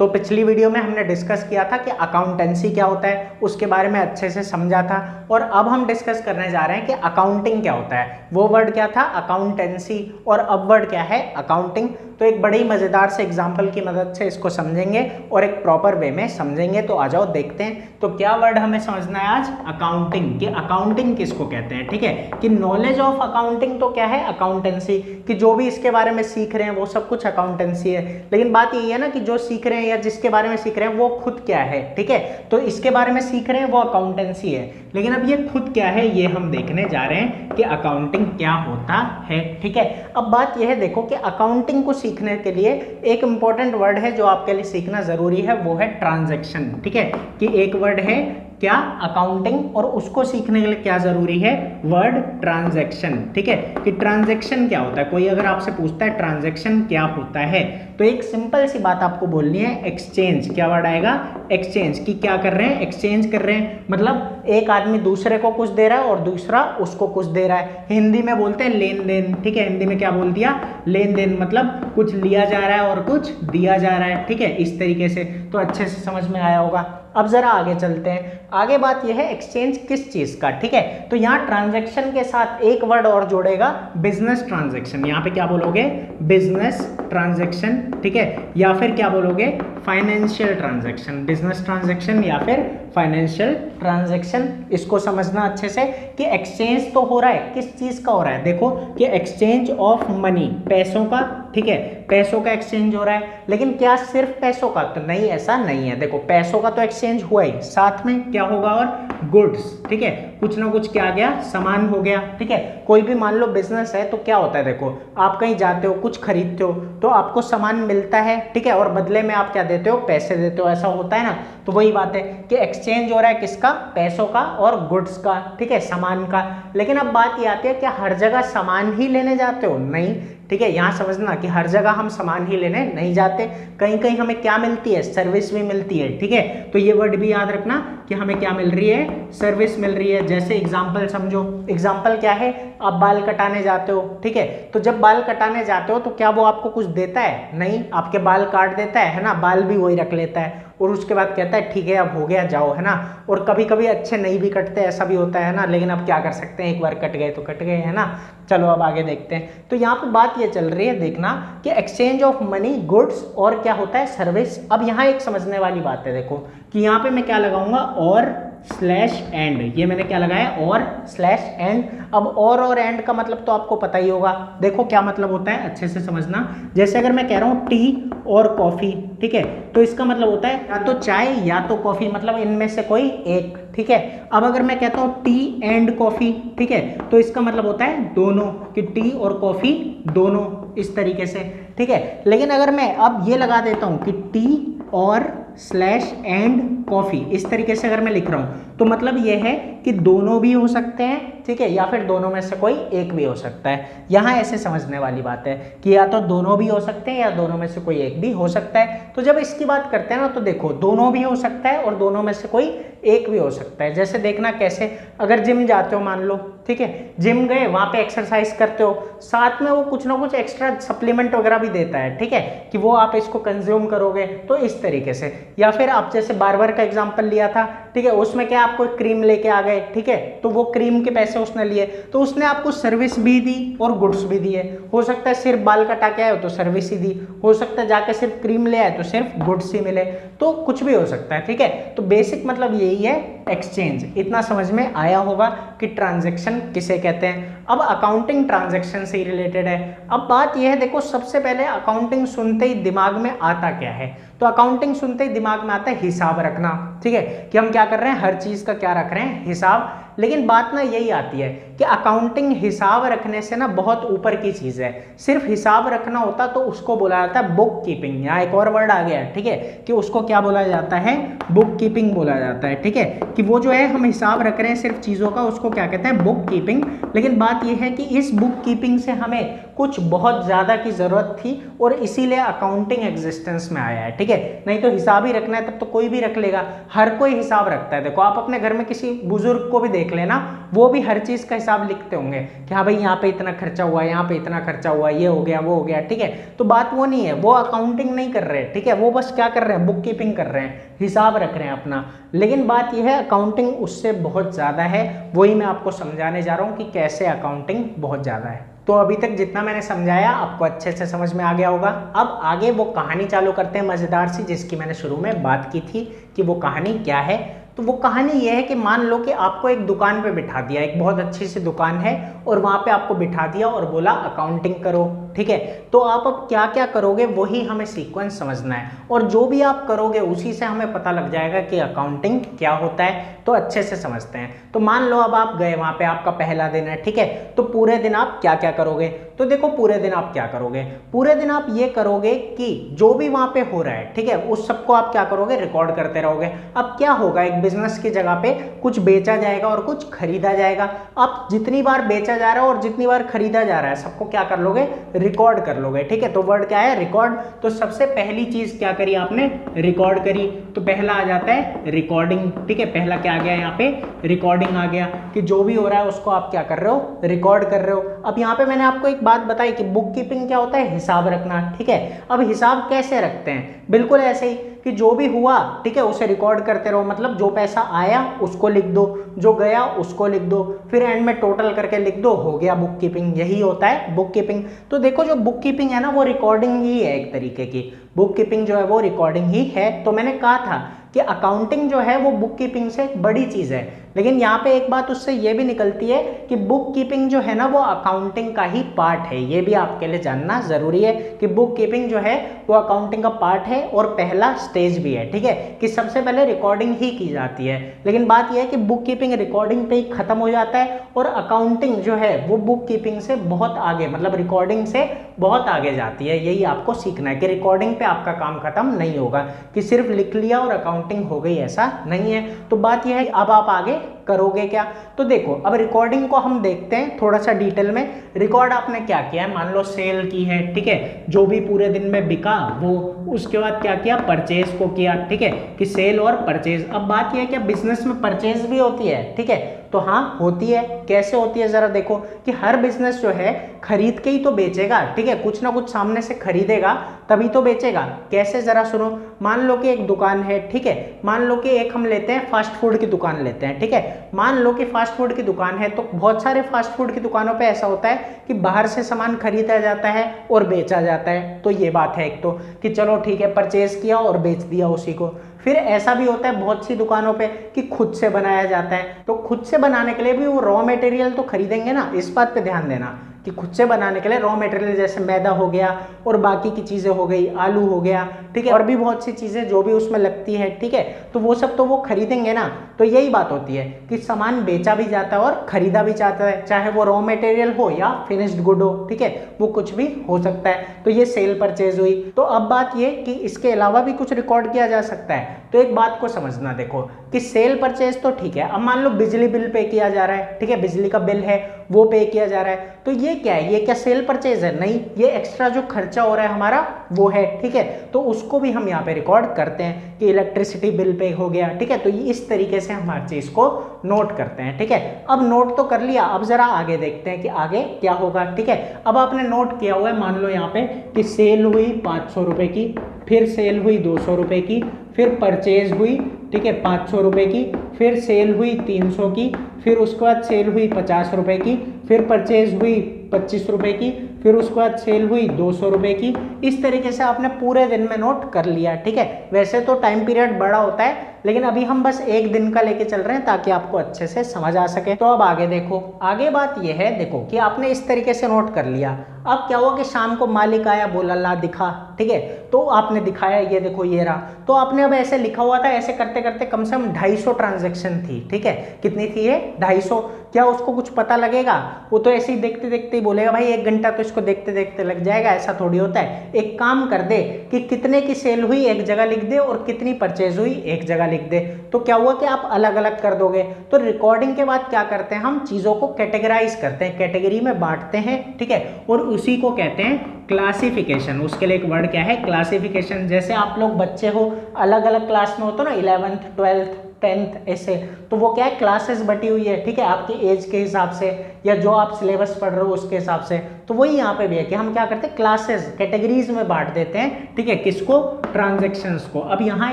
तो पिछली वीडियो में हमने डिस्कस किया था कि अकाउंटेंसी क्या होता है, उसके बारे में अच्छे से समझा था। और अब हम डिस्कस करने जा रहे हैं कि अकाउंटिंग क्या होता है। वो वर्ड क्या था, अकाउंटेंसी, और अब वर्ड क्या है, अकाउंटिंग। तो एक बड़ी मजेदार से एग्जाम्पल की मदद से इसको समझेंगे और एक प्रॉपर वे में समझेंगे। तो आ जाओ देखते हैं। तो क्या वर्ड हमें समझना है आज, अकाउंटिंग। कि अकाउंटिंग किसको कहते हैं, ठीक है, कि नॉलेज ऑफ अकाउंटिंग तो क्या है, अकाउंटेंसी। कि जो भी इसके बारे में सीख रहे हैं वो सब कुछ अकाउंटेंसी है। लेकिन बात यही है ना कि जो सीख रहे हैं या जिसके बारे में सीख रहे हैं वो खुद क्या है, ठीक है। तो इसके बारे में सीख रहे हैं वो अकाउंटेंसी है, लेकिन अब ये खुद क्या है ये हम देखने जा रहे हैं कि अकाउंटिंग क्या होता है, ठीक है। अब बात यह है, देखो कि अकाउंटिंग को सीखने के लिए एक इंपॉर्टेंट वर्ड है जो आपके लिए सीखना जरूरी है, वो है ट्रांजैक्शन, ठीक है। कि एक वर्ड है क्या, अकाउंटिंग, और उसको सीखने के लिए क्या जरूरी है, वर्ड ट्रांजैक्शन, ठीक है। कि ट्रांजैक्शन क्या होता है, कोई अगर आपसे पूछता है ट्रांजैक्शन क्या होता है, तो एक सिंपल सी बात आपको बोलनी है, एक्सचेंज। क्या वर्ड आएगा, एक्सचेंज। की क्या कर रहे हैं, एक्सचेंज कर रहे हैं, मतलब एक आदमी दूसरे को कुछ दे रहा है और दूसरा उसको कुछ दे रहा है। हिंदी में बोलते हैं लेन देन, ठीक है। हिंदी में क्या बोल दिया, लेन देन, मतलब कुछ लिया जा रहा है और कुछ दिया जा रहा है, ठीक है, इस तरीके से। तो अच्छे से समझ में आया होगा। अब जरा आगे चलते हैं। आगे बात यह है एक्सचेंज किस चीज का, ठीक है। तो यहाँ ट्रांजैक्शन के साथ एक वर्ड और जोड़ेगा, बिजनेस ट्रांजैक्शन। यहाँ पे क्या बोलोगे, बिजनेस ट्रांजैक्शन, ठीक है, या फिर क्या बोलोगे, फाइनेंशियल ट्रांजैक्शन। बिजनेस ट्रांजैक्शन या फिर फाइनेंशियल ट्रांजैक्शन। इसको समझना अच्छे से कि एक्सचेंज तो हो रहा है, किस चीज का हो रहा है, देखो कि एक्सचेंज ऑफ मनी, पैसों का, ठीक है, पैसों का एक्सचेंज हो रहा है। लेकिन क्या सिर्फ पैसों का, तो नहीं, ऐसा नहीं है। देखो पैसों का तो एक्सचेंज हुआ ही, साथ में क्या होगा, और गुड्स, ठीक है, कुछ ना कुछ क्या आ गया, सामान हो गया, ठीक है। कोई भी मान लो बिजनेस है तो क्या होता है, देखो आप कहीं जाते हो, कुछ खरीदते हो तो आपको सामान मिलता है, ठीक है, और बदले में आप क्या देते हो, पैसे देते हो, ऐसा होता है ना। तो वही बात है कि एक्सचेंज हो रहा है किसका, पैसों का और गुड्स का, ठीक है, सामान का। लेकिन अब बात ये आती है कि हर जगह सामान ही लेने जाते हो, नहीं, ठीक है। यहाँ समझना कि हर जगह हम सामान ही लेने नहीं जाते, कहीं कहीं हमें क्या मिलती है, सर्विस भी मिलती है, ठीक है। तो ये वर्ड भी याद रखना कि हमें क्या मिल रही है, सर्विस मिल रही है। जैसे एग्जाम्पल समझो, एग्जाम्पल क्या है, आप बाल कटाने जाते हो, ठीक है। तो जब बाल कटाने जाते हो तो क्या वो आपको कुछ देता है, नहीं, आपके बाल काट देता है ना, बाल भी वही रख लेता है और उसके बाद कहता है ठीक है अब हो गया जाओ, है ना। और कभी कभी अच्छे नहीं भी कटते, ऐसा भी होता है ना, लेकिन अब क्या कर सकते हैं, एक बार कट गए तो कट गए, है ना। चलो अब आगे देखते हैं। तो यहाँ पे बात ये चल रही है, देखना कि एक्सचेंज ऑफ मनी, गुड्स और क्या होता है, सर्विस। अब यहाँ एक समझने वाली बात है, देखो कि यहाँ पे मैं क्या लगाऊंगा, और स्लैश एंड। ये मैंने क्या लगाया, और स्लैश एंड। अब और एंड का मतलब तो आपको पता ही होगा। देखो क्या मतलब होता है, अच्छे से समझना। जैसे अगर मैं कह रहा हूँ टी और कॉफी, ठीक है, तो इसका मतलब होता है या तो चाय या तो कॉफी, मतलब इनमें से कोई एक, ठीक है। अब अगर मैं कहता हूँ टी एंड कॉफी, ठीक है, तो इसका मतलब होता है दोनों, कि टी और कॉफी दोनों, इस तरीके से, ठीक है। लेकिन अगर मैं अब ये लगा देता हूँ कि टी और स्लैश एंड कॉफी, इस तरीके से अगर मैं लिख रहा हूं तो मतलब यह है कि दोनों भी हो सकते हैं, ठीक है, या फिर दोनों में से कोई एक भी हो सकता है। यहां ऐसे समझने वाली बात है कि या तो दोनों भी हो सकते हैं या दोनों में से कोई एक भी हो सकता है। तो जब इसकी बात करते हैं ना, तो देखो दोनों भी हो सकता है और दोनों में से कोई एक भी हो सकता है। जैसे देखना कैसे, अगर जिम जाते हो मान लो, ठीक है, जिम गए, वहां पे एक्सरसाइज करते हो, साथ में वो कुछ ना कुछ एक्स्ट्रा सप्लीमेंट वगैरह भी देता है, ठीक है, कि वो आप इसको कंज्यूम करोगे, तो इस तरीके से। या फिर आप जैसे बार्बर का एग्जांपल लिया था, ठीक है, उसमें क्या आपको क्रीम लेके आ गए, ठीक है, तो वो क्रीम के पैसे उसने लिए, तो उसने आपको सर्विस भी दी और गुड्स भी दिए। हो सकता है सिर्फ बाल कटा के आए हो तो सर्विस ही दी, हो सकता है जाके सिर्फ क्रीम ले आए तो सिर्फ गुड्स ही मिले, तो कुछ भी हो सकता है, ठीक है। तो बेसिक मतलब यही है एक्सचेंज। इतना समझ में आया होगा कि ट्रांजैक्शन किसे कहते हैं। अब अकाउंटिंग ट्रांजैक्शन से रिलेटेड है। अब बात यह है, देखो सबसे पहले अकाउंटिंग सुनते ही दिमाग में आता क्या है, तो अकाउंटिंग सुनते ही दिमाग में आता है हिसाब रखना, ठीक है, कि हम क्या कर रहे हैं, हर चीज का क्या रख रहे हैं, हिसाब। लेकिन बात ना यही आती है कि अकाउंटिंग हिसाब रखने से ना बहुत ऊपर की चीज है। सिर्फ हिसाब रखना होता तो उसको बोला जाता है बुक कीपिंग। यहाँ एक और वर्ड आ गया, ठीक है, कि उसको क्या बोला जाता है, बुक कीपिंग बोला जाता है, ठीक है, कि वो जो है हम हिसाब रख रहे हैं सिर्फ चीजों का, उसको क्या कहते हैं, बुक कीपिंग। लेकिन बात यह है कि इस बुक कीपिंग से हमें कुछ बहुत ज्यादा की जरूरत थी और इसीलिए अकाउंटिंग एग्जिस्टेंस में आया है, ठीक है। नहीं तो हिसाब ही रखना है तब तो कोई भी रख लेगा, हर कोई हिसाब रखता है। देखो आप अपने घर में किसी बुजुर्ग को भी देख लेना, वो भी हर चीज का हिसाब हिसाब लिखते होंगे कि हाँ भाई यहाँ पे इतना खर्चा हुआ, यहाँ पे इतना खर्चा हुआ, ये हो गया वो हो गया, ठीक है। तो बात वो नहीं है, वो अकाउंटिंग नहीं कर रहे, ठीक है, वो बस क्या कर रहे हैं, बुक कीपिंग कर रहे हैं, हिसाब रख रहे हैं अपना। लेकिन बात यह है अकाउंटिंग उससे बहुत ज़्यादा है, वही मैं आपको समझाने जा रहा हूँ कि कैसे अकाउंटिंग बहुत ज़्यादा है। तो अभी तक जितना मैंने समझाया आपको अच्छे से समझ में आ गया होगा। अब आगे वो कहानी चालू करते हैं मज़ेदार सी, जिसकी मैंने शुरू में बात की थी कि वो कहानी क्या है। तो वो कहानी ये है कि मान लो कि आपको एक दुकान पे बिठा दिया, एक बहुत अच्छी सी दुकान है और वहाँ पे आपको बिठा दिया और बोला अकाउंटिंग करो, ठीक है। तो आप अब क्या क्या करोगे वही हमें सीक्वेंस समझना है, और जो भी आप करोगे उसी से हमें पता लग जाएगा कि अकाउंटिंग क्या होता है। तो अच्छे से समझते हैं। तो मान लो अब आप गए वहाँ पे, आपका पहला दिन है, ठीक है। तो पूरे दिन आप क्या क्या करोगे, तो देखो पूरे दिन आप क्या करोगे, पूरे दिन आप ये करोगे कि जो भी वहाँ पे हो रहा है, ठीक है, उस सबको आप क्या करोगे, रिकॉर्ड करते रहोगे। अब क्या होगा, एक बिजनेस की जगह पे कुछ बेचा जाएगा और कुछ खरीदा जाएगा। आप जितनी बार बेचा जा रहा है और जितनी बार खरीदा जा रहा है सबको क्या कर लोगे, रिकॉर्ड कर लोगे, ठीक है। तो वर्ड क्या है, रिकॉर्ड। तो सबसे पहली चीज क्या करी आपने, रिकॉर्ड करी। तो पहला आ जाता है रिकॉर्डिंग, ठीक है। पहला क्या आ गया यहाँ पे, रिकॉर्डिंग आ गया कि जो भी हो रहा है उसको आप क्या कर रहे हो, रिकॉर्ड कर रहे हो। अब यहाँ पे मैंने आपको एक बात बताई कि बुक कीपिंग क्या होता है, हिसाब रखना, ठीक है। अब हिसाब कैसे रखते हैं, बिल्कुल ऐसे ही कि जो भी हुआ, ठीक है, उसे रिकॉर्ड करते रहो। मतलब जो पैसा आया उसको लिख दो, जो गया उसको लिख दो, फिर एंड में टोटल करके लिख दो, हो गया बुक कीपिंग। यही होता है बुक कीपिंग। तो देखो जो बुक कीपिंग है ना वो रिकॉर्डिंग ही है, एक तरीके की बुक कीपिंग जो है वो रिकॉर्डिंग ही है। तो मैंने कहा था कि अकाउंटिंग जो है वो बुक कीपिंग से बड़ी चीज़ है, लेकिन यहाँ पे एक बात उससे ये भी निकलती है कि बुक कीपिंग जो है ना वो अकाउंटिंग का ही पार्ट है। ये भी आपके लिए जानना ज़रूरी है कि बुक कीपिंग जो है वो अकाउंटिंग का पार्ट है और पहला स्टेज भी है, ठीक है, कि सबसे पहले रिकॉर्डिंग ही की जाती है। लेकिन बात यह है कि बुक कीपिंग रिकॉर्डिंग पे ही खत्म हो जाता है और अकाउंटिंग जो है वो बुक कीपिंग से बहुत आगे, मतलब रिकॉर्डिंग से बहुत आगे जाती है। यही आपको सीखना है कि रिकॉर्डिंग पे आपका काम खत्म नहीं होगा कि सिर्फ लिख लिया और अकाउंटिंग हो गई, ऐसा नहीं है। तो बात यह है अब आप आगे करोगे क्या। तो देखो अब रिकॉर्डिंग को हम देखते हैं थोड़ा सा डिटेल में। रिकॉर्ड आपने क्या किया है, मान लो सेल की है, ठीक है, जो भी पूरे दिन में बिका वो, उसके बाद क्या किया, परचेज को किया, ठीक है, कि सेल और परचेज। अब बात यह है कि बिजनेस में परचेज भी होती है, ठीक है, तो हाँ होती है। कैसे होती है जरा देखो कि हर बिजनेस जो है खरीद के ही तो बेचेगा, ठीक है, कुछ ना कुछ सामने से खरीदेगा तभी तो बेचेगा। कैसे जरा सुनो, मान लो कि एक दुकान है, ठीक है, मान लो कि एक हम लेते हैं फास्ट फूड की दुकान लेते हैं, ठीक है। मान लो कि फास्ट फूड की दुकान है, तो बहुत सारे फास्ट फूड की दुकानों पे ऐसा होता है कि बाहर से सामान खरीदा जाता है और बेचा जाता है। तो ये बात है एक तो कि चलो ठीक है परचेज किया और बेच दिया उसी को। फिर ऐसा भी होता है बहुत सी दुकानों पे कि खुद से बनाया जाता है। तो खुद से बनाने के लिए भी वो रॉ मटेरियल तो खरीदेंगे ना, इस बात पे ध्यान देना कि खुद से बनाने के लिए रॉ मटेरियल जैसे मैदा हो गया और बाकी की चीज़ें हो गई, आलू हो गया, ठीक है, और भी बहुत सी चीज़ें जो भी उसमें लगती है, ठीक है, तो वो सब तो वो खरीदेंगे ना। तो यही बात होती है कि सामान बेचा भी जाता है और खरीदा भी जाता है, चाहे वो रॉ मटेरियल हो या फिनिश्ड गुड हो, ठीक है, वो कुछ भी हो सकता है। तो ये सेल परचेज हुई। तो अब बात ये कि इसके अलावा भी कुछ रिकॉर्ड किया जा सकता है। तो एक बात को समझना देखो कि सेल परचेज तो ठीक है, अब मान लो बिजली बिल पे किया जा रहा है, ठीक है, बिजली का बिल है वो पे किया जा रहा है, तो ये क्या है, ये क्या सेल परचेज है, नहीं, ये एक्स्ट्रा जो खर्चा हो रहा है हमारा वो है, ठीक है। तो उसको भी हम यहाँ पे रिकॉर्ड करते हैं कि इलेक्ट्रिसिटी बिल पे हो गया, ठीक है। तो इस तरीके से हम हर चीज को नोट करते हैं, ठीक है। अब नोट तो कर लिया, अब जरा आगे देखते हैं कि आगे क्या होगा, ठीक है। अब आपने नोट किया हुआ है, मान लो यहाँ पे कि सेल हुई 500 रुपए की, फिर सेल हुई 200 रुपए की, फिर परचेज हुई, ठीक है, 500 रुपए की, फिर सेल हुई 300 की, फिर उसके बाद सेल हुई 50 रुपए की, फिर परचेज हुई 25 रुपए की, फिर उसके बाद सेल हुई 200 रुपए की। इस तरीके से आपने पूरे दिन में नोट कर लिया, ठीक है। वैसे तो टाइम पीरियड बड़ा होता है, लेकिन अभी हम बस एक दिन का लेके चल रहे हैं ताकि आपको अच्छे से समझ आ सके। तो अब आगे देखो, आगे बात यह है देखो कि आपने इस तरीके से नोट कर लिया। अब क्या हुआ कि शाम को मालिक आया, बोला ला दिखा, ठीक है, तो आपने दिखाया, ये देखो ये रहा। तो आपने अब ऐसे लिखा हुआ था, ऐसे करते करते कम से कम 250 ट्रांजेक्शन थी, ठीक है। कितनी थी ये, 250। क्या उसको कुछ पता लगेगा, वो तो ऐसे ही देखते देखते ही बोलेगा भाई 1 घंटा तो इसको देखते देखते लग जाएगा, ऐसा थोड़ी होता है। एक काम कर दे कि कितने की सेल हुई एक जगह लिख दे और कितनी परचेज हुई एक जगह लिख दे। तो क्या हुआ कि आप अलग अलग कर दोगे। तो रिकॉर्डिंग के बाद क्या करते हैं, हम चीजों को कैटेगराइज करते हैं, कैटेगरी में बांटते हैं, ठीक है, और उसी को कहते हैं क्लासिफिकेशन। उसके लिए एक वर्ड क्या है, क्लासिफिकेशन। जैसे आप लोग बच्चे हो, अलग अलग क्लास में हो तो ना, 11th 12th 10th ऐसे, तो वो क्या है, क्लासेस बटी हुई है, ठीक है, आपकी एज के हिसाब से या जो आप सिलेबस पढ़ रहे हो उसके हिसाब से। तो वही यहाँ पे भी है कि हम क्या करते हैं, क्लासेस कैटेगरीज में बांट देते हैं, ठीक है, किसको, ट्रांजैक्शंस को। अब यहाँ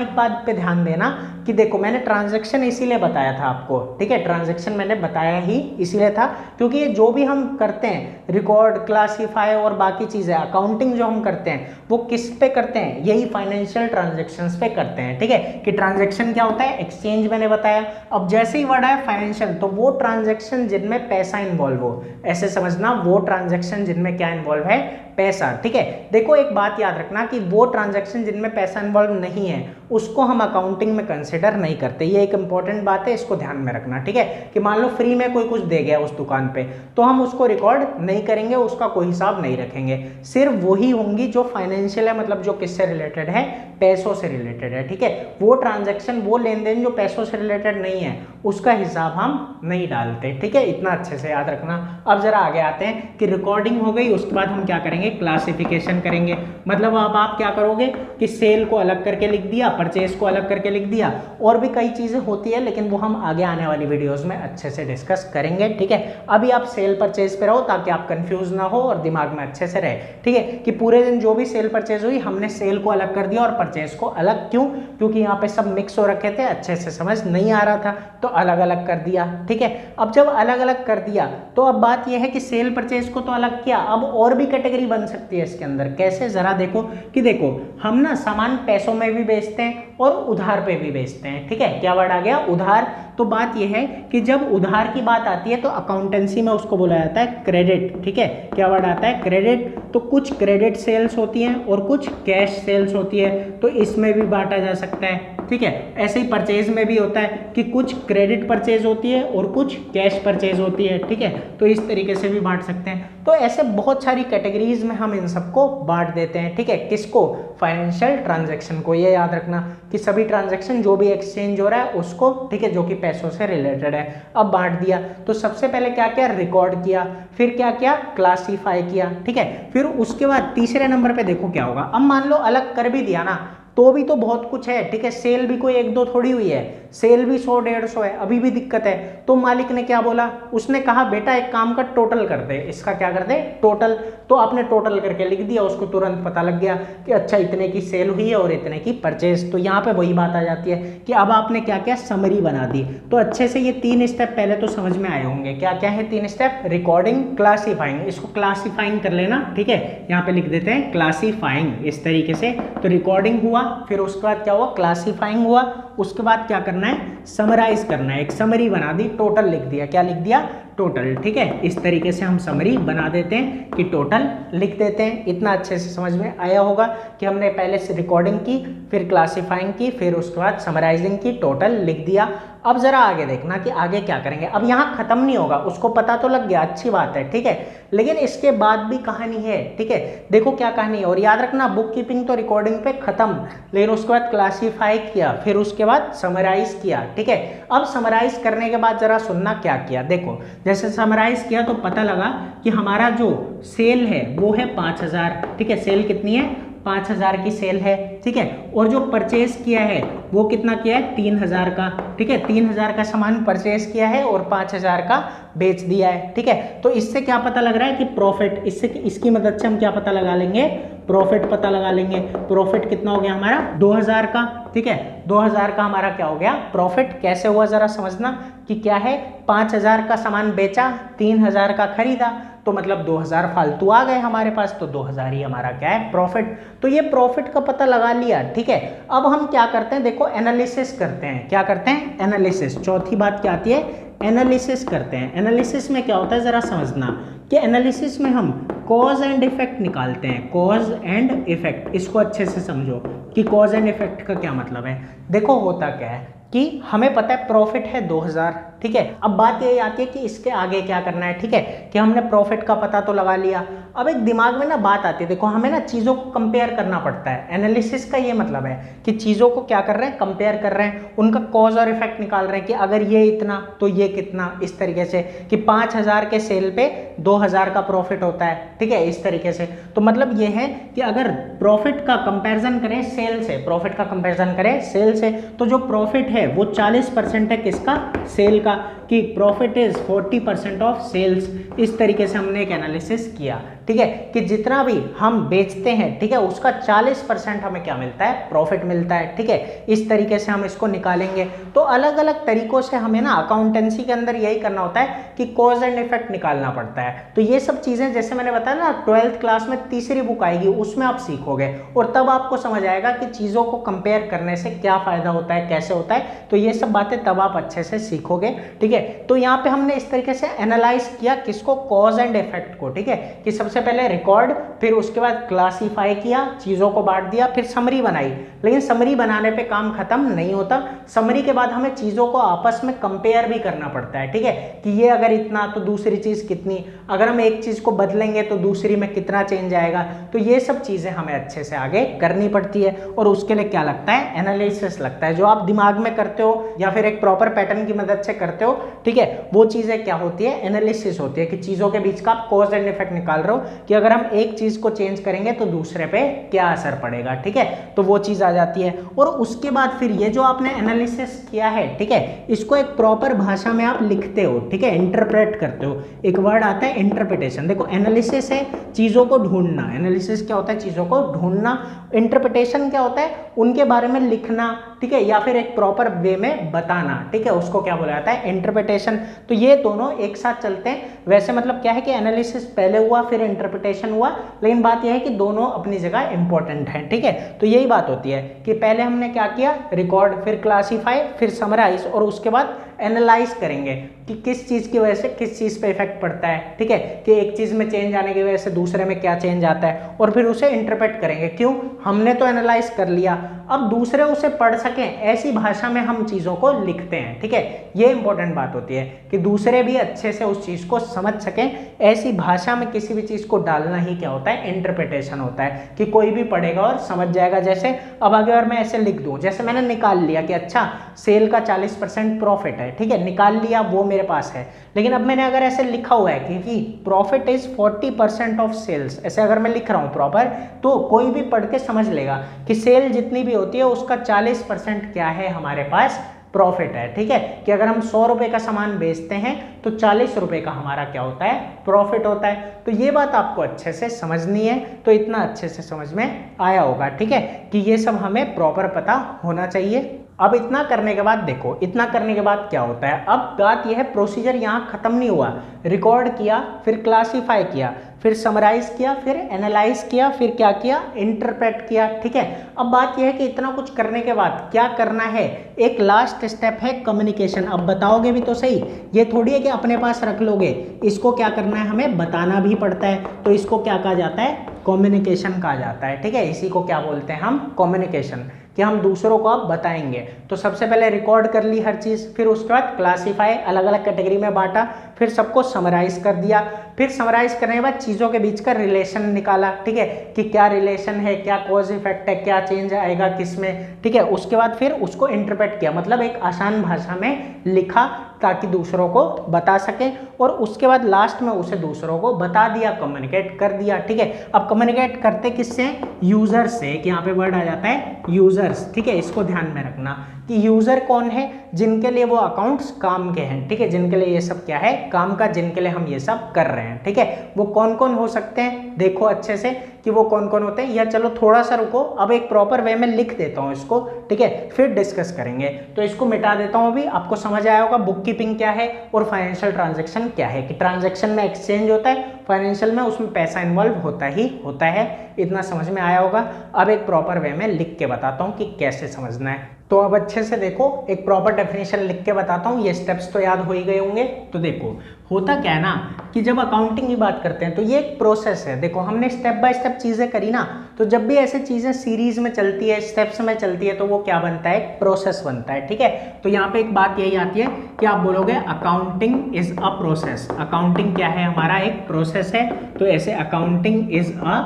एक बात पे ध्यान देना कि देखो मैंने ट्रांजैक्शन इसीलिए बताया था आपको, ठीक है, ट्रांजैक्शन मैंने बताया ही इसीलिए था क्योंकि ये जो भी हम करते हैं, रिकॉर्ड, क्लासीफाई और बाकी चीजें, अकाउंटिंग जो हम करते हैं वो किस पे करते हैं, यही फाइनेंशियल ट्रांजैक्शंस पे करते हैं, ठीक है, कि ट्रांजैक्शन क्या होता है, एक्सचेंज मैंने बताया। अब जैसे ही वर्ड आया फाइनेंशियल, तो वो ट्रांजैक्शन जिनमें पैसा इन्वॉल्व हो, ऐसे समझना, वो ट्रांजैक्शन जिनमें क्या इन्वॉल्व है, पैसा, ठीक है। देखो एक बात याद रखना कि वो ट्रांजैक्शन जिनमें पैसा इन्वॉल्व नहीं है उसको हम अकाउंटिंग में कंसिडर नहीं करते, ये एक इंपॉर्टेंट बात है, इसको ध्यान में रखना, ठीक है, कि मान लो फ्री में कोई कुछ दे गया उस दुकान पे, तो हम उसको रिकॉर्ड नहीं करेंगे, उसका कोई हिसाब नहीं रखेंगे, सिर्फ वही होंगी जो फाइनेंशियल है, मतलब जो किससे रिलेटेड है, पैसों से रिलेटेड है, ठीक है। वो ट्रांजैक्शन, वो लेन देन जो पैसों से रिलेटेड नहीं है उसका हिसाब हम नहीं डालते, ठीक है, इतना अच्छे से याद रखना। अब जरा आगे आते हैं कि रिकॉर्डिंग हो गई, उसके बाद हम क्या करेंगे, क्लासिफिकेशन करेंगे। मतलब अब आप क्या करोगे कि सेल को अलग करके लिख दिया, परचेज को अलग करके लिख दिया, और भी कई चीजें होती है लेकिन वो हम आगे आने वाली वीडियोस में अच्छे से डिस्कस करेंगे, ठीक है। अभी आप सेल परचेज पे रहो ताकि आप कंफ्यूज ना हो और दिमाग में अच्छे से रहे, ठीक है, कि पूरे दिन जो भी सेल परचेज हुई हमने सेल को अलग कर दिया और परचेज को अलग, क्यों, क्योंकि यहाँ पे सब मिक्स हो रखे थे, अच्छे से समझ नहीं आ रहा था तो अलग अलग कर दिया, ठीक है। अब जब अलग अलग कर दिया तो अब बात यह है कि सेल परचेज को तो अलग किया, अब और भी कैटेगरी बन सकती है इसके अंदर, कैसे, जरा देखो कि देखो हम ना सामान पैसों में भी बेचते हैं और उधार पे भी बेचते हैं, ठीक है, क्या वर्ड आ गया, उधार। तो बात यह है कि जब उधार की बात आती है तो अकाउंटेंसी में उसको बोला जाता है क्रेडिट, ठीक है, क्या वर्ड आता है, क्रेडिट। तो कुछ क्रेडिट सेल्स होती हैं और कुछ कैश सेल्स होती है, तो इसमें भी बांटा जा सकता है, ठीक है। ऐसे ही परचेज में भी होता है कि कुछ क्रेडिट परचेज होती है और कुछ कैश परचेज होती है, ठीक है, तो इस तरीके से भी बांट सकते हैं। तो ऐसे बहुत सारी कैटेगरीज में हम इन सबको बांट देते हैं, ठीक है, किसको, फाइनेंशियल ट्रांजैक्शन को। ये याद रखना कि सभी ट्रांजैक्शन जो भी एक्सचेंज हो रहा है उसको, ठीक है, जो कि पैसों से रिलेटेड है। अब बांट दिया तो सबसे पहले क्या किया, रिकॉर्ड किया, फिर क्या किया, क्लासीफाई किया, ठीक है, फिर उसके बाद तीसरे नंबर पे देखो क्या होगा। अब मान लो अलग कर भी दिया ना तो भी तो बहुत कुछ है, ठीक है, सेल भी कोई एक दो थोड़ी हुई है, सेल भी 100-150 है, अभी भी दिक्कत है। तो मालिक ने क्या बोला, उसने कहा बेटा एक काम का टोटल कर दे, इसका क्या कर दे, टोटल। तो आपने टोटल करके लिख दिया, उसको तुरंत पता लग गया कि अच्छा इतने की सेल हुई है और इतने की परचेज। तो यहाँ पे वही बात आ जाती है कि अब आपने क्या क्या, समरी बना दी। तो अच्छे से ये 3 स्टेप पहले तो समझ में आए होंगे, क्या क्या है 3 स्टेप, रिकॉर्डिंग, क्लासीफाइंग, इसको क्लासीफाइंग कर लेना, ठीक है, यहाँ पे लिख देते हैं क्लासीफाइंग इस तरीके से। तो रिकॉर्डिंग हुआ, फिर उसके बाद क्या हुआ, क्लासीफाइंग हुआ, उसके बाद क्या करना है, समराइज करना है, एक समरी बना दी, टोटल लिख दिया, क्या लिख दिया, टोटल, ठीक है। इस तरीके से हम समरी बना देते हैं कि टोटल लिख देते हैं। इतना अच्छे से समझ में आया होगा कि हमने पहले से रिकॉर्डिंग की, फिर क्लासीफाइंग की, फिर उसके बाद समराइजिंग की, टोटल लिख दिया। अब जरा आगे देखना कि आगे क्या करेंगे। अब यहाँ खत्म नहीं होगा, उसको पता तो लग गया, अच्छी बात है, ठीक है, लेकिन इसके बाद भी कहानी है, ठीक है। देखो क्या कहानी है, और याद रखना बुक कीपिंग तो रिकॉर्डिंग पे खत्म, लेकिन उसके बाद क्लासीफाई किया, फिर उसके बाद समराइज किया, ठीक है। अब समराइज करने के बाद जरा सुनना क्या किया, देखो जैसे समराइज किया तो पता लगा कि हमारा जो सेल है वो है 5000, ठीक है, सेल कितनी है, 5000 की सेल है, ठीक है, और जो परचेज किया है वो कितना किया है, 3000 का, ठीक है, 3000 का सामान परचेज किया है और 5000 का बेच दिया है, ठीक है। तो इससे क्या पता लग रहा है कि प्रॉफिट, इससे इसकी मदद से हम क्या पता लगा लेंगे, प्रॉफिट पता लगा लेंगे। प्रॉफिट कितना हो गया हमारा, 2000 का, ठीक है, 2000 का हमारा क्या हो गया, प्रॉफिट। कैसे हुआ जरा समझना कि क्या है, 5000 का सामान बेचा, 3000 का खरीदा, तो मतलब 2000 फालतू आ गए हमारे पास, तो 2000 ही हमारा क्या है, प्रॉफिट। तो ये प्रॉफिट का पता लगा लिया, ठीक है। अब हम क्या करते हैं, देखो एनालिसिस करते हैं, क्या करते हैं, एनालिसिस। चौथी बात क्या आती है, एनालिसिस करते हैं। एनालिसिस में क्या होता है जरा समझना कि एनालिसिस में हम कॉज एंड इफेक्ट निकालते हैं, कॉज एंड इफेक्ट। इसको अच्छे से समझो कि कॉज एंड इफेक्ट का क्या मतलब है। देखो होता क्या है कि हमें पता है प्रॉफिट है 2000, ठीक है। अब बात ये आती है कि इसके आगे क्या करना है, ठीक है, कि हमने प्रॉफिट का पता तो लगा लिया। अब एक दिमाग में ना बात आती है, देखो हमें ना चीज़ों को कंपेयर करना पड़ता है। एनालिसिस का ये मतलब है कि चीज़ों को क्या कर रहे हैं, कंपेयर कर रहे हैं, उनका कॉज और इफेक्ट निकाल रहे हैं कि अगर ये इतना तो ये कितना, इस तरीके से कि 5000 के सेल पे 2000 का प्रॉफिट होता है, ठीक है, इस तरीके से। तो मतलब ये है कि अगर प्रॉफिट का कंपेरिजन करें सेल से, प्रॉफिट का कंपेरिजन करें सेल से, तो जो प्रॉफिट है वो 40% है किसका, सेल का, कि प्रॉफिट इज 40% ऑफ सेल्स। इस तरीके से हमने एक एनालिसिस किया, ठीक है, कि जितना भी हम बेचते हैं, ठीक है, उसका 40% हमें क्या मिलता है, प्रॉफिट मिलता है, ठीक है। इस तरीके से हम इसको निकालेंगे। तो अलग अलग तरीकों से हमें ना अकाउंटेंसी के अंदर यही करना होता है कि कॉज एंड इफेक्ट निकालना पड़ता है। तो ये सब चीजें जैसे मैंने बताया ना, 12th क्लास में तीसरी बुक आएगी उसमें आप सीखोगे और तब आपको समझ आएगा कि चीजों को कंपेयर करने से क्या फायदा होता है, कैसे होता है। तो ये सब बातें तब आप अच्छे से सीखोगे, ठीक है। तो यहाँ पे हमने इस तरीके से एनालाइज किया किसको, कॉज एंड इफेक्ट को, ठीक है, कि सबसे पहले रिकॉर्ड, फिर उसके बाद क्लासीफाई किया, चीजों को बांट दिया, फिर समरी बनाई। लेकिन समरी बनाने पे काम खत्म नहीं होता, समरी के बाद हमें चीजों को आपस में कंपेयर भी करना पड़ता है, ठीक है, कि ये अगर इतना तो दूसरी चीज कितनी, अगर हम एक चीज को बदलेंगे तो दूसरी में कितना चेंज आएगा। तो ये सब चीजें हमें अच्छे से आगे करनी पड़ती है और उसके लिए क्या लगता है, एनालिसिस लगता है, जो आप दिमाग में करते हो या फिर एक प्रॉपर पैटर्न की मदद से करते हो, ठीक है, वो चीजें क्या होती है, एनालिसिस होती है, कि चीजों के बीच का आप कॉज एंड इफेक्ट निकाल रहे हो कि अगर हम एक चीज को चेंज करेंगे तो दूसरे पे क्या असर पड़ेगा, ठीक है। तो वो चीज आ जाती है और उसके बाद फिर ये जो आपने एनालिसिस किया है, ठीक है, इसको एक प्रॉपर भाषा में आप लिखते हो, ठीक है, इंटरप्रेट करते हो। एक वर्ड आता है इंटरप्रिटेशन। देखो एनालिसिस है चीजों को ढूंढना, एनालिसिस क्या होता है, चीजों को ढूंढना। इंटरप्रिटेशन क्या होता है, उनके बारे में लिखना, ठीक है, या फिर एक प्रॉपर वे में बताना, ठीक है, उसको क्या बोला जाता है, इंटरप्रिटेशन। तो ये दोनों एक साथ चलते हैं। वैसे मतलब क्या है कि एनालिसिस पहले हुआ फिर इंटरप्रिटेशन हुआ, लेकिन बात यह है कि दोनों अपनी जगह इंपॉर्टेंट हैं, ठीक है। तो यही बात होती है कि पहले हमने क्या किया, रिकॉर्ड, फिर क्लासीफाई, फिर समराइज और उसके बाद एनालाइज करेंगे कि किस चीज की वजह से किस चीज पे इफेक्ट पड़ता है, ठीक है, कि एक चीज में चेंज आने की वजह से दूसरे में क्या चेंज आता है, और फिर उसे इंटरप्रेट करेंगे। क्यों, हमने तो एनालाइज कर लिया, अब दूसरे उसे पढ़ सकें ऐसी भाषा में हम चीजों को लिखते हैं, ठीक है। ये इंपॉर्टेंट बात होती है कि दूसरे भी अच्छे से उस चीज को समझ सकें, ऐसी भाषा में किसी भी चीज को डालना ही क्या होता है, इंटरप्रिटेशन होता है, कि कोई भी पढ़ेगा और समझ जाएगा। जैसे अब अगर मैं ऐसे लिख दूं, जैसे मैंने निकाल लिया कि अच्छा सेल का 40% प्रॉफिट है, ठीक है, निकाल लिया, वो मेरे पास है। लेकिन अब मैंने अगर ऐसे लिखा हुआ है कि प्रॉफिट इज 40% ऑफ सेल्स, ऐसे अगर मैं लिख रहा हूं प्रॉपर, तो कोई भी पढ़ के समझ लेगा कि सेल जितनी भी होती है उसका 40% क्या है, हमारे पास प्रॉफिट है, ठीक है, कि अगर हम 100 रुपए का सामान बेचते हैं तो 40 रुपए का हमारा क्या होता है, प्रॉफिट होता है। तो ये बात आपको अच्छे से समझनी है। तो इतना अच्छे से समझ में आया होगा, ठीक है, कि ये सब हमें प्रॉपर पता होना चाहिए। अब इतना करने के बाद देखो, इतना करने के बाद क्या होता है, अब बात यह है, प्रोसीजर यहाँ खत्म नहीं हुआ। रिकॉर्ड किया, फिर क्लासीफाई किया, फिर समराइज किया, फिर एनालाइज किया, फिर क्या किया, इंटरप्रेट किया, ठीक है। अब बात यह है कि इतना कुछ करने के बाद क्या करना है, एक लास्ट स्टेप है कम्युनिकेशन। अब बताओगे भी तो सही, ये थोड़ी है कि अपने पास रख लोगे, इसको क्या करना है, हमें बताना भी पड़ता है। तो इसको क्या कहा जाता है, कम्युनिकेशन कहा जाता है, ठीक है। इसी को क्या बोलते हैं हम, कम्युनिकेशन, कि हम दूसरों को अब बताएंगे। तो सबसे पहले रिकॉर्ड कर ली हर चीज़, फिर उसके बाद क्लासीफाई, अलग अलग कैटेगरी में बांटा, फिर सबको समराइज कर दिया, फिर समराइज करने के बाद चीज़ों के बीच का रिलेशन निकाला, ठीक है, कि क्या रिलेशन है, क्या कॉज इफेक्ट है, क्या चेंज आएगा किस में, ठीक है। उसके बाद फिर उसको इंटरप्रेट किया, मतलब एक आसान भाषा में लिखा ताकि दूसरों को बता सके, और उसके बाद लास्ट में उसे दूसरों को बता दिया, कम्युनिकेट कर दिया, ठीक है। अब कम्युनिकेट करते किससे, यूजर्स से, कि यहाँ पे वर्ड आ जाता है यूजर्स, ठीक है। इसको ध्यान में रखना कि यूजर कौन है, जिनके लिए वो अकाउंट्स काम के हैं, ठीक है, जिनके लिए ये सब क्या है, काम का, जिनके लिए हम ये सब कर रहे हैं, ठीक है। वो कौन कौन हो सकते हैं, देखो अच्छे से कि वो कौन कौन होते हैं। या चलो थोड़ा सा रुको, अब एक प्रॉपर वे में लिख देता हूँ इसको, ठीक है, फिर डिस्कस करेंगे। तो इसको मिटा देता हूँ, अभी आपको समझ आया होगा बुक कीपिंग क्या है और फाइनेंशियल ट्रांजेक्शन क्या है, कि ट्रांजेक्शन में एक्सचेंज होता है, फाइनेंशियल में उसमें पैसा इन्वॉल्व होता ही होता है। इतना समझ में आया होगा। अब एक प्रॉपर वे में लिख के बताता हूँ कि कैसे समझना है। तो अब अच्छे से देखो, एक प्रॉपर डेफिनेशन लिख के बताता हूँ, ये स्टेप्स तो याद हो ही गए होंगे। तो देखो होता क्या है ना, कि जब अकाउंटिंग की बात करते हैं तो ये एक प्रोसेस है। देखो हमने स्टेप बाय स्टेप चीज़ें करी ना, तो जब भी ऐसे चीज़ें सीरीज में चलती है, स्टेप्स में चलती है, तो वो क्या बनता है, एक प्रोसेस बनता है, ठीक है। तो यहाँ पे एक बात यही आती है कि आप बोलोगे accounting is a process. Accounting क्या है, हमारा एक प्रोसेस है। तो ऐसे अकाउंटिंग इज अ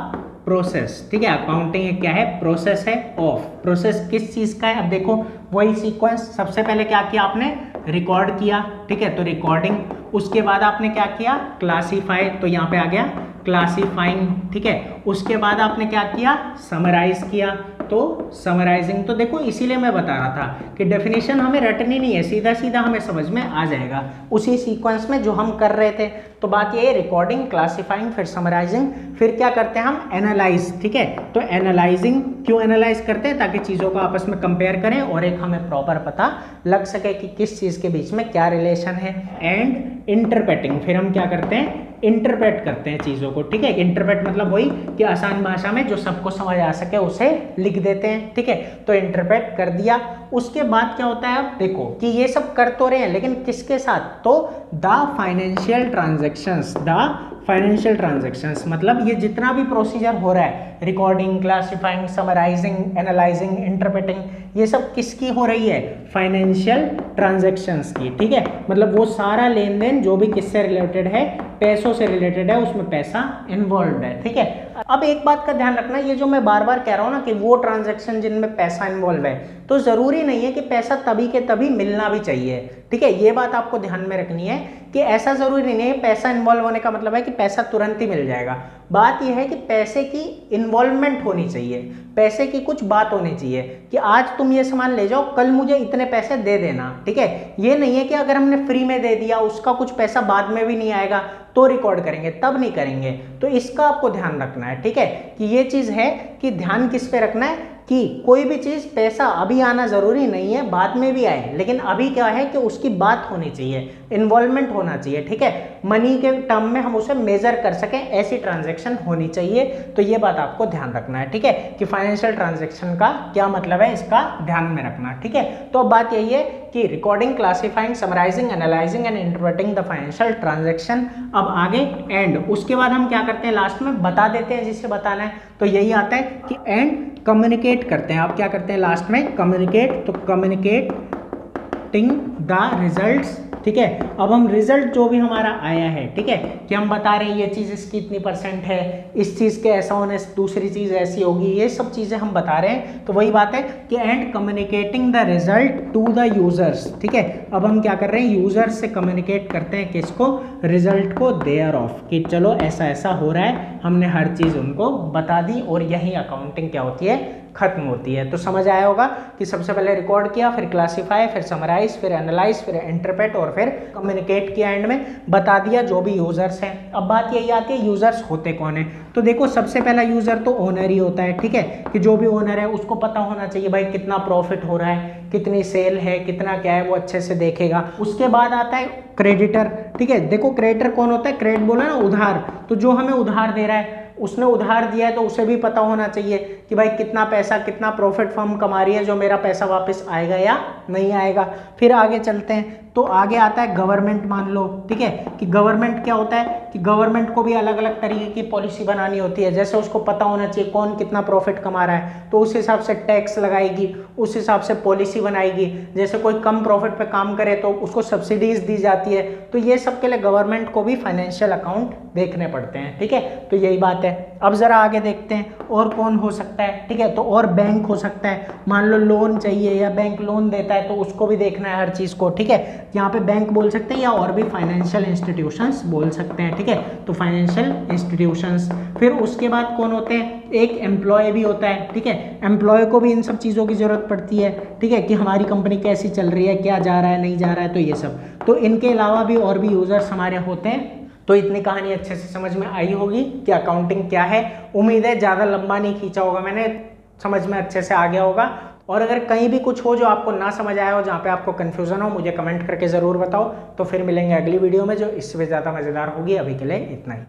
प्रोसेस, ठीक है। अकाउंटिंग क्या है, प्रोसेस है ऑफ। प्रोसेस किस चीज़ का है, अब देखो वही सीक्वेंस। सबसे पहले क्या किया आपने, रिकॉर्ड किया, ठीक है, तो रिकॉर्डिंग। उसके बाद आपने क्या किया, क्लासीफाई, तो यहाँ पे आ गया क्लासीफाइंग, ठीक है। उसके बाद आपने क्या किया, समराइज किया, तो समराइजिंग। तो देखो इसीलिए मैं बता रहा था कि डेफिनेशन हमें रटनी नहीं है, सीधा सीधा हमें समझ में आ जाएगा उसी सीक्वेंस में जो हम कर रहे थे। तो बात ये है रिकॉर्डिंग, क्लासिफाइंग, फिर समराइजिंग, फिर क्या करते हैं हम एनालाइज। ठीक है, तो एनालाइजिंग क्यों एनालाइज करते हैं? ताकि चीज़ों को आपस में कंपेयर करें और एक हमें प्रॉपर पता लग सके कि किस चीज़ के बीच में क्या रिलेशन है। एंड इंटरप्रेटिंग, फिर हम क्या करते हैं? इंटरप्रेट करते हैं चीज़ों को। ठीक है, इंटरप्रेट मतलब वही कि आसान भाषा में जो सबको समझ आ सके उसे लिख देते हैं। ठीक है, तो इंटरप्रेट कर दिया। उसके बाद क्या होता है? अब देखो कि ये सब कर तो रहे हैं, लेकिन किसके साथ? तो the financial transactions, the financial transactions मतलब ये जितना भी प्रोसीजर हो रहा है, recording, classifying, summarising, analysing, interpreting, ये सब किसकी हो रही है? फाइनेंशियल ट्रांजैक्शंस की। ठीक है, मतलब वो सारा लेन देन जो भी किससे रिलेटेड है? पैसों से रिलेटेड है, उसमें पैसा इन्वॉल्व है। ठीक है, अब एक बात का ध्यान रखना, ये जो मैं बार बार कह रहा हूँ ना कि वो ट्रांजैक्शन जिनमें पैसा इन्वॉल्व है, तो जरूरी नहीं है कि पैसा तभी के तभी मिलना भी चाहिए। ठीक है, ये बात आपको ध्यान में रखनी है कि ऐसा जरूरी नहीं है पैसा इन्वॉल्व होने का मतलब है कि पैसा तुरंत ही मिल जाएगा। बात यह है कि पैसे की इन्वॉल्वमेंट होनी चाहिए, पैसे की कुछ बात होनी चाहिए कि आज तुम ये सामान ले जाओ, कल मुझे इतने पैसे दे देना। ठीक है, ये नहीं है कि अगर हमने फ्री में दे दिया, उसका कुछ पैसा बाद में भी नहीं आएगा तो रिकॉर्ड करेंगे, तब नहीं करेंगे। तो इसका आपको ध्यान रखना है। ठीक है, कि ये चीज है कि ध्यान किस पे रखना है कि कोई भी चीज पैसा अभी आना जरूरी नहीं है, बाद में भी आए, लेकिन अभी क्या है कि उसकी बात होनी चाहिए, इन्वॉल्वमेंट होना चाहिए। ठीक है, मनी के टर्म में हम उसे मेजर कर सकें, ऐसी ट्रांजैक्शन होनी चाहिए। तो ये बात आपको ध्यान रखना है। ठीक है, कि फाइनेंशियल ट्रांजैक्शन का क्या मतलब है, इसका ध्यान में रखना। ठीक है, तो अब बात यही है कि recording, classifying, summarising, analysing and interpreting the financial transaction. अब आगे एंड, उसके बाद हम क्या करते हैं? लास्ट में बता देते हैं जिसे बताना है। तो यही आता है कि एंड कम्युनिकेट करते हैं। आप क्या करते हैं लास्ट में? कम्युनिकेट। तो कम्युनिकेटिंग द रिजल्ट्स। ठीक है, अब हम रिजल्ट जो भी हमारा आया है, ठीक है, कि हम बता रहे हैं ये चीज़ इसकी इतनी % है, इस चीज़ के ऐसा होने से दूसरी चीज़ ऐसी होगी, ये सब चीज़ें हम बता रहे हैं। तो वही बात है कि and communicating the result to the users. ठीक है, अब हम क्या कर रहे हैं? यूजर्स से कम्युनिकेट करते हैं किसको? रिजल्ट को, देयर ऑफ, कि चलो ऐसा ऐसा हो रहा है, हमने हर चीज़ उनको बता दी और यही अकाउंटिंग क्या होती है? खत्म होती है। तो समझ आया होगा कि सबसे पहले रिकॉर्ड किया, फिर क्लासिफाई, फिर समराइज, फिर एनालाइज, फिर इंटरप्रेट और फिर कम्युनिकेट किया, एंड में बता दिया जो भी यूजर्स हैं। अब बात यही आती है यूजर्स होते कौन है? तो देखो सबसे पहला यूजर तो ओनर ही होता है। ठीक है, कि जो भी ओनर है उसको पता होना चाहिए भाई कितना प्रॉफिट हो रहा है, कितनी सेल है, कितना क्या है, वो अच्छे से देखेगा। उसके बाद आता है क्रेडिटर। ठीक है, देखो क्रेडिटर कौन होता है? क्रेडिट बोला ना, उधार, तो जो हमें उधार दे रहा है, उसने उधार दिया है तो उसे भी पता होना चाहिए कि भाई कितना पैसा, कितना प्रॉफिट फर्म कमा रही है, जो मेरा पैसा वापस आएगा या नहीं आएगा। फिर आगे चलते हैं, तो आगे आता है गवर्नमेंट। मान लो, ठीक है, कि गवर्नमेंट क्या होता है कि गवर्नमेंट को भी अलग अलग तरीके की पॉलिसी बनानी होती है। जैसे उसको पता होना चाहिए कौन कितना प्रॉफिट कमा रहा है, तो उस हिसाब से टैक्स लगाएगी, उस हिसाब से पॉलिसी बनाएगी। जैसे कोई कम प्रॉफिट पे काम करे तो उसको सब्सिडीज दी जाती है। तो ये सब के लिए गवर्नमेंट को भी फाइनेंशियल अकाउंट देखने पड़ते हैं। ठीक है, तो यही बात है। अब जरा आगे देखते हैं और कौन हो सकता है। ठीक है, तो और बैंक हो सकता है, मान लो लोन चाहिए या बैंक लोन देता है तो उसको भी देखना है हर चीज़ को। ठीक है, यहाँ पे बैंक बोल सकते हैं या और भी फाइनेंशियल इंस्टीट्यूशंस बोल सकते हैं। ठीक है, तो फाइनेंशियल इंस्टीट्यूशंस। फिर उसके बाद कौन होते हैं? एक एम्प्लॉय भी होता है। ठीक है, एम्प्लॉय को भी इन सब चीज़ों की जरूरत पड़ती है। ठीक है, कि हमारी कंपनी कैसी चल रही है, क्या जा रहा है, नहीं जा रहा है, तो ये सब। तो इनके अलावा भी और भी यूजर्स हमारे होते हैं। तो इतनी कहानी अच्छे से समझ में आई होगी कि अकाउंटिंग क्या है। उम्मीद है ज़्यादा लंबा नहीं खींचा होगा मैंने, समझ में अच्छे से आ गया होगा। और अगर कहीं भी कुछ हो जो आपको ना समझ आया हो, जहाँ पे आपको कन्फ्यूज़न हो, मुझे कमेंट करके ज़रूर बताओ। तो फिर मिलेंगे अगली वीडियो में जो इससे ज़्यादा मज़ेदार होगी। अभी के लिए इतना ही।